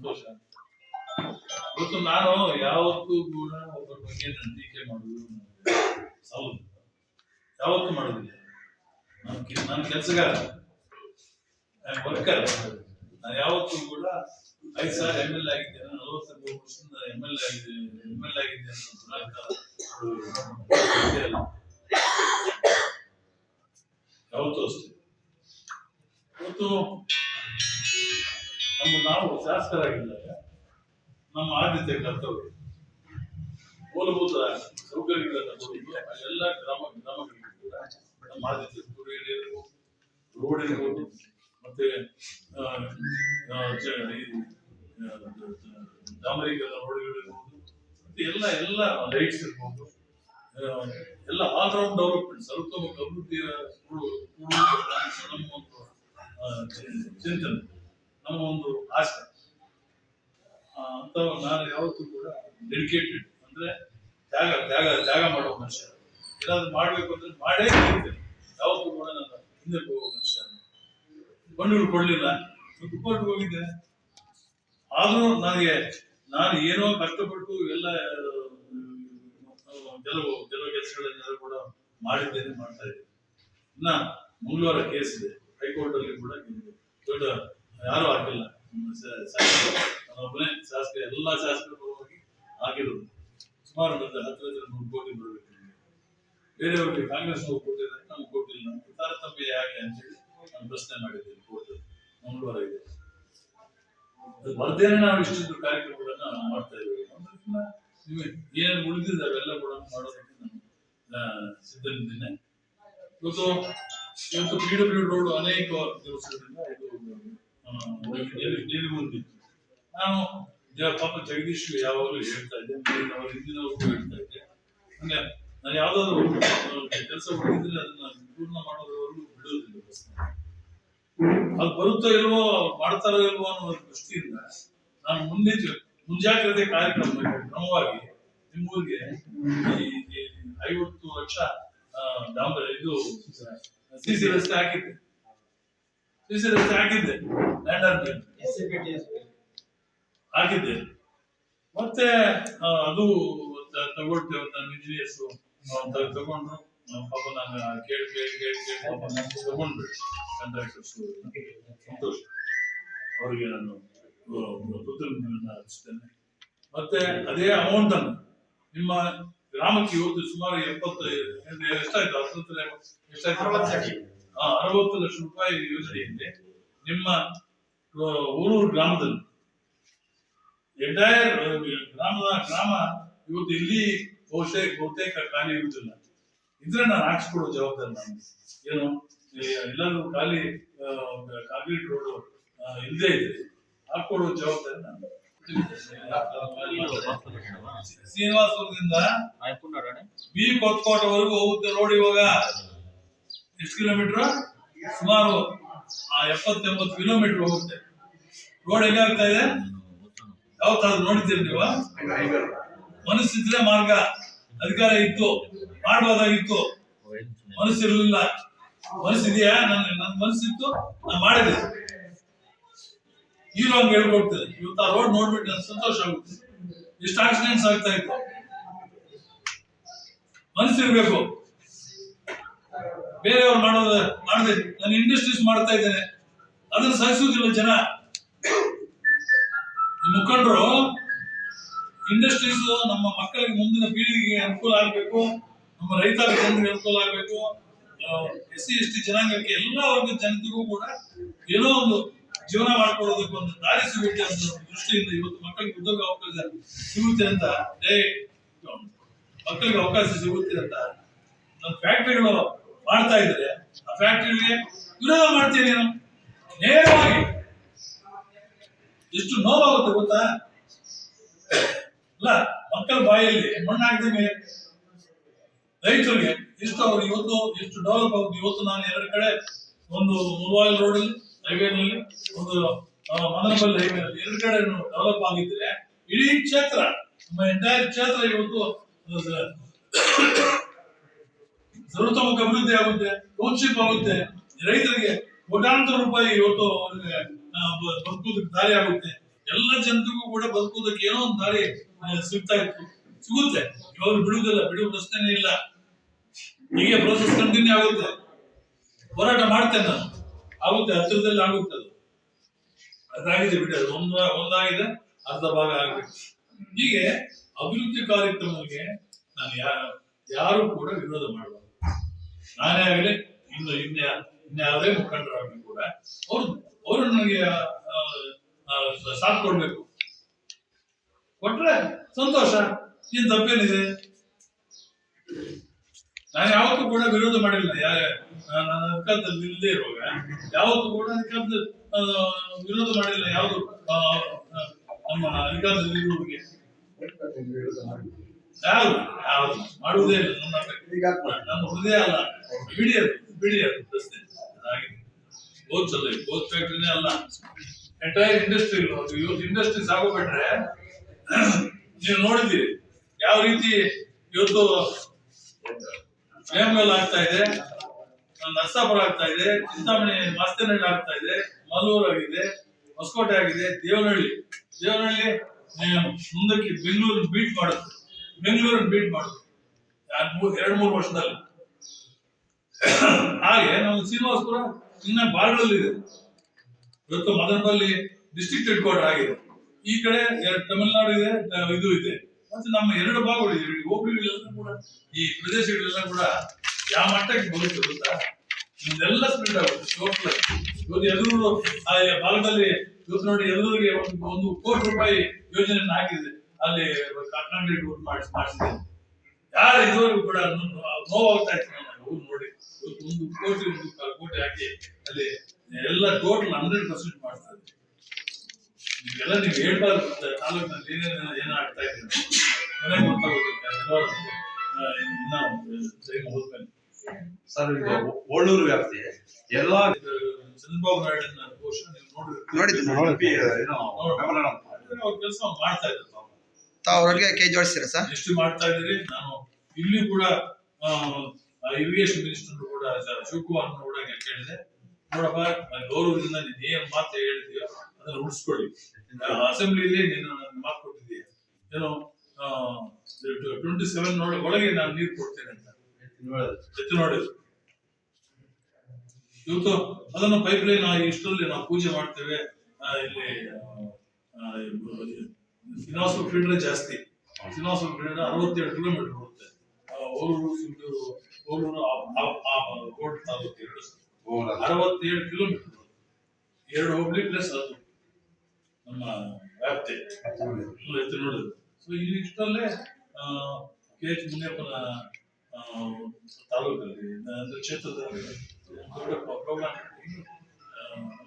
ಸಂತೋಷ. ಇವತ್ತು ನಾನು ಯಾವತ್ತೂ ಕೂಡ ಒಬ್ಬರ ಬಗ್ಗೆ ಟೀಕೆ ಮಾಡುವುದು ಸೌದು ಯಾವತ್ತೂ ಮಾಡೋದಿಲ್ಲ. ನಾನು ಕೆಲಸಗಾರ, ವರ್ಕರ್. ನಾನು ಯಾವತ್ತೂ ಕೂಡ 5 ಸಾರಿ MLA ಆಗಿದ್ದೇನೆ, 43 ವರ್ಷದಿಂದ MLA ಆಗಿದ್ದೇನೆ ಯಾವತ್ತೂ ಅಷ್ಟೇ. ಇವತ್ತು ನಾವು ಶಾಸಕರಾಗಿದ್ದಾಗ ನಮ್ಮ ಆದ್ಯತೆ ಕರ್ತವ್ಯ ಮೂಲಭೂತ ಸೌಕರ್ಯಗಳನ್ನು ಕೊಡುವುದು ಎಲ್ಲ ಗ್ರಾಮಗಳಿಗೆ ಕೂಡ ನಮ್ಮ ಆದ್ಯತೆ. ರೋಡ್ ಇರ್ಬೋದು, ಮತ್ತೆ ಡಾಂಬರೀಕರಣ ರೋಡ್ಗಳಿರ್ಬೋದು, ಮತ್ತೆ ಎಲ್ಲ ಲೈಟ್ಸ್ ಇರ್ಬೋದು, ಎಲ್ಲ ಆಲ್ರೌಂಡ್ ಡೆವಲಪ್ಮೆಂಟ್, ಸರ್ವತೋಮುಖ ಅಭಿವೃದ್ಧಿಯ ನಮ್ಮ ಒಂದು ಚಿಂತನೆ, ನಮ್ಮ ಒಂದು ಆಸೆ. ಅಂತ ನಾನು ಯಾವತ್ತೂ ಕೂಡ ಡೆಡಿಕೇಟೆಡ್, ಅಂದ್ರೆ ತ್ಯಾಗ ಮಾಡುವ ಮನುಷ್ಯ. ಏನಾದ್ರು ಮಾಡ್ಬೇಕು ಅಂದ್ರೆ ಮಾಡೇ ಇರ್ತೇನೆ. ಯಾವತ್ತೂ ಕೂಡ ನನ್ನ ಹಿಂದೆ ಹೋಗುವ ಮನುಷ್ಯ. ಬಂಡೂರು ಕೊಡ್ಲಿಲ್ಲ, ಕೋರ್ಟ್ಗೆ ಹೋಗಿದ್ದೆ. ಆದ್ರೂ ನಾನು ಏನೋ ಕಷ್ಟಪಟ್ಟು ಎಲ್ಲ ಕೆಲವು ಕೆಲಸಗಳನ್ನೆಲ್ಲ ಕೂಡ ಮಾಡಿದ್ದೇನೆ, ಮಾಡ್ತಾ ಇದ್ದೇನೆ. ಇನ್ನ ಮಂಗಳವಾರ ಕೇಸ್ ಇದೆ ಹೈಕೋರ್ಟ್ ಅಲ್ಲಿ ಕೂಡ. ದೊಡ್ಡ ಯಾರು ಹಾಕಿಲ್ಲ, ಒಬ್ಬನೇ ಶಾಸಕ, ಎಲ್ಲಾ ಶಾಸಕರು ಪರವಾಗಿ ಆಗಿರೋದು. ಸುಮಾರು 10-100 ಕೋಟಿ ಬರಬೇಕು. ಬೇರೆಯವ್ರಿಗೆ ಕಾಂಗ್ರೆಸ್ ಕೊಟ್ಟಿದ್ದಾರೆ, ನಮ್ಗೆ ಕೊಟ್ಟಿಲ್ಲ. ತಾರತಮ್ಯ ಯಾಕೆ ಅಂತೇಳಿ ನಾನು ಪ್ರಶ್ನೆ ಮಾಡಿದ್ದೇನೆ ಕೋರ್ಟ್. ಮಂಗಳವಾರ ಇದೆ, ಬರ್ದೇನೆ ನಾವು ಇಷ್ಟಿದ್ದು ಕಾರ್ಯಕ್ರಮಗಳನ್ನ ಮಾಡ್ತಾ ಇದ್ದೇವೆ. ನೀವು ಏನೇನು ಉಳಿದಿದೆ ಅವೆಲ್ಲ ಕೂಡ ಮಾಡೋದಕ್ಕೆ ನಾನು ಸಿದ್ಧನಿದ್ದೇನೆ. ಇವತ್ತು PW ರೋಡ್ ಅನೇಕ ದಿವಸಗಳಿಂದ ಇದು ಬಂದಿತ್ತು. ನಾನು ಪಾಪ ಜಗದೀಶ್ ಯಾವಾಗಲೂ ಹೇಳ್ತಾ ಇದ್ದೆ, ಅವ್ರ ಹಿಂದಿನವ್ರಿಗೂ ಹೇಳ್ತಾ ಇದ್ದೆ, ಹಂಗೆ ನಾನು ಯಾವ್ದಾದ್ರು ಕೆಲಸ ಮಾಡಿದ್ರೆ ಅದನ್ನ ಪೂರ್ಣ ಮಾಡೋದ್ರವರೆಗೂ ಬಿಡೋದಿಲ್ಲ. ಅದು ಬರುತ್ತೋ ಇಲ್ವೋ, ಮಾಡ್ತಾರೋ ಇಲ್ವೋ ಅನ್ನೋ ದೃಷ್ಟಿಯಿಂದ ನಾನು ಮುಂಜಾಗ್ರತೆ ಕ್ರಮವಾಗಿ ನಿಮ್ಮೂರಿಗೆ 50 ಲಕ್ಷ ಇದು CC ರಸ್ತೆ ಹಾಕಿದ್ದೆ. ಹಾಕಿದ್ದೆ. ಮತ್ತೆ ಅದು ತಗೊಳ್ತೇವೆ, ನಮ್ಮ ಇಂಜಿನಿಯರ್ಸ್ ತಗೊಂಡ್ರು. ಪಾಪ ನಾನು ಕೇಳಿ ತಗೊಂಡ್ಬಿಡಿ ಕಾಂಟ್ರಾಕ್ಟರ್ಸ್. ಸಂತೋಷ, ಅವರಿಗೆ ನಾನು ಕೃತಜ್ಞತೆಯನ್ನು ಅರ್ಪಿಸ್ತೇನೆ. ಮತ್ತೆ ಅದೇ ಅಮೌಂಟ್ ಅನ್ನು ನಿಮ್ಮ ಗ್ರಾಮಕ್ಕೆ ಇವತ್ತು ಸುಮಾರು 60 ಲಕ್ಷ ರೂಪಾಯಿ ಯೋಜನೆಯಲ್ಲಿ ನಿಮ್ಮ ಊರೂರು ಗ್ರಾಮದಲ್ಲಿ ಎಂಟೈರ್ ಗ್ರಾಮ ಇವತ್ತು ಇಲ್ಲಿ ಬಹುತೇಕ ಖಾಲಿ ಇರುವುದಿಲ್ಲ. ಇದ್ರೆ ನಾನು ಹಾಕ್ಸ್ಕೊಡೋ ಜವಾಬ್ದಾರಿ ನಾನು. ಏನು ಎಲ್ಲರೂ ಖಾಲಿ ಕಾಂಕ್ರೀಟ್ ರೋಡ್ ಇಲ್ಲದೆ ಇದೆ, ಹಾಕೊಡೋ ಜವಾಬ್ದಾರಿ ನಾನು. ಶ್ರೀನಿವಾಸಪುರದಿಂದ ಬಿ ಕೊತ್ಕೋಟವರೆಗೂ ಹೋಗುತ್ತೆ ರೋಡ್. ಇವಾಗ ಎಷ್ಟು ಕಿಲೋಮೀಟರ್? ಸುಮಾರು 70-80 ಕಿಲೋಮೀಟರ್ ಹೋಗುತ್ತೆ ರೋಡ್. ಎಲ್ಲಿ ಆಗ್ತಾ ಇದೆ? ಯಾವತ್ತಾದ್ರು ನೋಡಿದ್ದೀರಿ ನೀವು? ಮನಸ್ಸಿದ್ರೆ ಮಾರ್ಗ, ಅಧಿಕಾರ ಇತ್ತು, ಮಾಡಬಹುದಾಗಿತ್ತು. ಮನಸ್ಸಿರ್ಲಿಲ್ಲ. ಮನಸ್ಸಿದೆಯಾ? ನನ್ನ ಮನಸ್ಸಿತ್ತು, ನಾನು ಮಾಡಿದೆ. ಈಗಲೂ ಹಂಗೆ ಹೇಳ್ಕೊಡ್ತೇನೆ. ಇವತ್ತು ಆ ರೋಡ್ ನೋಡ್ಬಿಟ್ಟು ನನಗೆ ಸಂತೋಷ ಆಗುತ್ತೆ. ಎಷ್ಟು ಆಕ್ಸಿಡೆಂಟ್ಸ್ ಆಗ್ತಾ ಇತ್ತು. ಮನಸ್ಸಿರ್ಬೇಕು. ಬೇರೆಯವ್ರು ಮಾಡದೆ ನಾನು ಇಂಡಸ್ಟ್ರೀಸ್ ಮಾಡ್ತಾ ಇದ್ದೇನೆ, ಅದನ್ನ ಸಹಿಸುವುದಿಲ್ಲ ಜನ. ಈ ಮುಖಂಡರು ಇಂಡಸ್ಟ್ರೀಸ್ ನಮ್ಮ ಮಕ್ಕಳಿಗೆ, ಮುಂದಿನ ಪೀಳಿಗೆಗೆ ಅನುಕೂಲ ಆಗ್ಬೇಕು, ನಮ್ಮ ರೈತ ಜನರಿಗೆ ಅನುಕೂಲ ಆಗ್ಬೇಕು, SC ST ಜನಾಂಗಕ್ಕೆ ಎಲ್ಲ ವರ್ಗದ ಜನತೆಗೂ ಕೂಡ ಏನೋ ಒಂದು ಜೀವನ ಮಾಡ್ಕೊಳ್ಳೋದಕ್ಕೆ ಒಂದು ದಾರಿ ಸಿಗುತ್ತೆ ಅಂತ ದೃಷ್ಟಿಯಿಂದ ಇವತ್ತು ಮಕ್ಕಳಿಗೆ ಉದ್ಯೋಗ ಅವಕಾಶ ಸಿಗುತ್ತೆ ಅಂತ, ಮಕ್ಕಳಿಗೆ ಅವಕಾಶ ಸಿಗುತ್ತೆ ಅಂತ ನನ್ನ ಫ್ಯಾಕ್ಟರಿಗಳು ಮಾಡ್ತಾ ಇದ್ರೆ ಆ ಫ್ಯಾಕ್ಟರಿಗೆ ವಿರೋಧ ಮಾಡ್ತೀನಿ ನಾನು ನೇರವಾಗಿ. ಎಷ್ಟು ನೋವಾಗುತ್ತೆ ಗೊತ್ತಾ? ಅಲ್ಲ, ಮಕ್ಕಳ ಬಾಯಲ್ಲಿ ಮಣ್ಣಾಗ್ದಂಗೆ ರೈತರಿಗೆ ಎಷ್ಟು ಅವ್ರು ಇವತ್ತು ಎಷ್ಟು ಡೆವಲಪ್ ಆಗುತ್ತೆ. ಇವತ್ತು ನಾನು 2 ಕಡೆ, ಒಂದು ಮುಲ್ವಾಲ್ ರೋಡ್ ಅಲ್ಲಿ ಹೈವೇನಲ್ಲಿ, ಒಂದು ಮದನಪಲ್ಲಿ ಹೈವೇನಲ್ಲಿ 2 ಕಡೆ ಡೆವಲಪ್ ಆಗಿದ್ರೆ ಇಡೀ ಕ್ಷೇತ್ರ, ನಮ್ಮ ಎಂಟೈರ್ ಕ್ಷೇತ್ರ ಇವತ್ತು ಸರ್ವತೋಮುಖ ಅಭಿವೃದ್ಧಿ ಆಗುತ್ತೆ, ಟೌನ್ಶಿಪ್ ಆಗುತ್ತೆ, ರೈತರಿಗೆ ಕೋಟ್ಯಾಂತರ ರೂಪಾಯಿ ಇವತ್ತು ಬದುಕುವುದಕ್ಕೆ ದಾರಿ ಆಗುತ್ತೆ. ಎಲ್ಲ ಜನತೆಗೂ ಕೂಡ ಬದುಕುವುದಕ್ಕೆ ಏನೋ ಒಂದು ದಾರಿ ಸಿಗ್ತಾ ಇತ್ತು, ಸಿಗುತ್ತೆ. ಇವಾಗ ಬಿಡುವುದಿಲ್ಲ, ಬಿಡುವ ಪ್ರಶ್ನೆನೇ ಇಲ್ಲ. ಹೀಗೆ ಪ್ರೋಸೆಸ್ ಕಂಟಿನ್ಯೂ ಆಗುತ್ತೆ. ಹೋರಾಟ ಮಾಡ್ತೇನೆ ನಾನು, ಆಗುತ್ತೆ, ಹತ್ತಿರದಲ್ಲಿ ಆಗುತ್ತೆ. ಅದಾಗಿದೆ ಬಿಡಿ, ಅದು ಒಂದಾಗಿದೆ, ಅರ್ಧ ಭಾಗ ಆಗ್ಬೇಕು. ಹೀಗೆ ಅಭಿವೃದ್ಧಿ ಕಾರ್ಯಕ್ರಮಕ್ಕೆ ನಾನು ಯಾರು ಕೂಡ ವಿರೋಧ ಮಾಡಬಾರ್ದು. ನಾನೇ ಆಗಲಿ, ಇನ್ಯಾವುದೇ ಮುಖಂಡರಾಗಲಿ ಕೂಡ ಅವರು ನನಗೆ ಸಾಥ್ ಕೊಡ್ಬೇಕು. ಕೊಟ್ರೆ ಸಂತೋಷ, ಏನ್ ತಪ್ಪೇನಿದೆ. ನಾನು ಯಾವತ್ತೂ ಕೂಡ ವಿರೋಧ ಮಾಡಿಲ್ಲ. ನನ್ನ ಅಧಿಕಾರದಲ್ಲಿ ಇಲ್ಲದೆ ಇರುವಾಗ ಯಾವತ್ತೂ ಕೂಡ ವಿರೋಧ ಮಾಡಿಲ್ಲ. ಯಾವುದು ನಮ್ಮ ಅಧಿಕಾರದಲ್ಲಿ ಇರುವವರಿಗೆ ಯಾವುದು ಮಾಡುವುದೇ ಇಲ್ಲ. ನನ್ನ ಹೃದಯ ಅಲ್ಲ, ಬಿಡಿಯದು ಪ್ರಶ್ನೆ ಹಾಗೆ. ಚಲೋ ಗೋತ್ ಫ್ಯಾಕ್ಟ್ರಿನೇ ಅಲ್ಲ, ಎಂಟೈರ್ ಇಂಡಸ್ಟ್ರಿ. ಇವತ್ತು ಇಂಡಸ್ಟ್ರಿ ಸಾಗೋಬಿಟ್ರೆ ನೀವು ನೋಡಿದ್ದೀರಿ ಯಾವ ರೀತಿ ಇವತ್ತು ವೇಮಗಲ್ ಆಗ್ತಾ ಇದೆ, ನರಸಾಪುರ ಆಗ್ತಾ ಇದೆ, ಚಿಂತಾಮಣಿ ಮಾಸ್ತೇನಹಳ್ಳಿ ಆಗ್ತಾ ಇದೆ, ಮಲ್ಲೂರು ಆಗಿದೆ, ಹೊಸಕೋಟೆ ಆಗಿದೆ, ದೇವನಹಳ್ಳಿ ಮುಂದಕ್ಕೆ ಬೆಂಗಳೂರನ್ನು ಬೀಟ್ ಮಾಡುತ್ತೆ. 2-3 ವರ್ಷದಲ್ಲಿ. ಹಾಗೆ ನಾವು ಶ್ರೀನಿವಾಸಪುರ ಇನ್ನ ಬಾರ್ಡರ್ಲ್ಲಿದೆ. ಇವತ್ತು ಮದನಪಲ್ಲಿ ಡಿಸ್ಟ್ರಿಕ್ಟ್ ಹೆಡ್ ಕ್ವಾರ್ಟರ್ ಆಗಿದೆ. ಈ ಕಡೆ ತಮಿಳುನಾಡು ಇದೆ, ಇದು ಇದೆ. ಮತ್ತೆ ನಮ್ಮ 2 ಭಾಗಗಳಿದೆ. ಹೋಬಳಿಗಳೆಲ್ಲ ಕೂಡ, ಈ ಪ್ರದೇಶಗಳೆಲ್ಲ ಕೂಡ ಯಾವ ಮಟ್ಟಕ್ಕೆ ಬರುತ್ತೆ ಗೊತ್ತಾ? ಇದೆಲ್ಲ ಸ್ಪ್ರೆಡ್ ಆಗುತ್ತೆ ಟೋಟಲ್. ಇವತ್ತು ಎಲ್ಲರೂ ಆ ಭಾಗದಲ್ಲಿ ಇವತ್ತು ನೋಡಿ, ಎಲ್ಲರಿಗೆ 1 ಕೋಟಿ ರೂಪಾಯಿ ಯೋಜನೆಯನ್ನು ಹಾಕಿದೆ. ಅಲ್ಲಿ ಕಾಂಕ್ರೀಟ್ ರೋಡ್ ಮಾಡಿಸಿದೆ. ಯಾರು ಇದುವರೆಗೂ ಕೂಡ ನೋವಾಗ್ತಾ ಇತ್ತು ನನಗೆ ನೋಡಿ. ಇವತ್ತು 1 ಕೋಟಿ 1.25 ಕೋಟಿ ಹಾಕಿ ಅಲ್ಲಿ ಎಲ್ಲ ಟೋಟಲ್ 100% ಮಾಡ್ತಾ ಇದ್ದಾರೆ. ನೀವೆಲ್ಲ ನೀವು ಹೇಳ್ಬಾರ್ದು ತಾಲೂಕಿನಲ್ಲಿ ಏನಾಗ್ತಾ ಇದೆ ಮನೆ ಗೊತ್ತಾಗುತ್ತೆ. ಹೋದ್ಮೇಲೆ ಸರ್, ಓಳೂರು ವ್ಯಾಪ್ತಿ ಎಲ್ಲ ಚಂದ್ರಬಾಬು ನಾಯ್ಡು ಘೋಷ ನೀವು ಕೆಲಸ ಮಾಡ್ತಾ ಇದ್ದಾರೆ. ಅವ್ರಿಗೆ ಕೈ ಜೋಡಿಸ್ತೀರಾ ಸರ್? ಎಷ್ಟು ಮಾಡ್ತಾ ಇದ್ದೀರಿ. ನಾನು ಇಲ್ಲಿ ಕೂಡ ಇರಿಗೇಷನ್ ಮಿನಿಸ್ಟರ್ ಕೂಡ ಶಿವಕುಮಾರ್ ಕೂಡ ಕೇಳಿದೆ, ನೋಡಪ್ಪ ಗೌರವದಿಂದ ನೀನು ಏನ್ ಮಾತು ಹೇಳಿದೀಯೋ ಅದನ್ನ ಉಳಿಸ್ಕೊಳ್ಳಿ. ಅಸೆಂಬ್ಲಿಯಲ್ಲಿ ನೀನು ನನ್ನ ಮಾತು ಕೊಟ್ಟಿದ್ದೀಯ, ಏನೋ 27 ಒಳಗೆ ನಾನು ನೀರು ಕೊಡ್ತೇನೆ ಅಂತ ಎತ್ತು ನೋಡಿದ್ರು. ಇವತ್ತು ಅದನ್ನು ಪೈಪ್ಲೈನ್ ಇಷ್ಟರಲ್ಲಿ ನಾವು ಪೂಜೆ ಮಾಡ್ತೇವೆ. ಇಲ್ಲಿ ಶ್ರೀನಿವಾಸಪುರ ಫೀಲ್ಡ್ ಜಾಸ್ತಿ. ಶ್ರೀನಿವಾಸಪುರ ಫೀಲ್ಡ್ 67 ಕಿಲೋಮೀಟರ್ ಬರುತ್ತೆ. ಓಲೂರು ಕೋಟ್ ತಾಲೂಕು 67 ಕಿಲೋಮೀಟರ್, 2 ಹೋಬಳಿ ಪ್ಲಸ್ ಅದು ನಮ್ಮ ವ್ಯಾಪ್ತಿ ಎತ್ತು ನೋಡಿದ್ರು. ಸೊ ಇಲ್ಲಿ ಇಷ್ಟಲ್ಲೇ KH ಮುನಿಯಪ್ಪನ ತಾಲೂಕಲ್ಲಿ ಕ್ಷೇತ್ರದಲ್ಲಿ ದೊಡ್ಡ ಪ್ರೋಗ್ರಾಮ್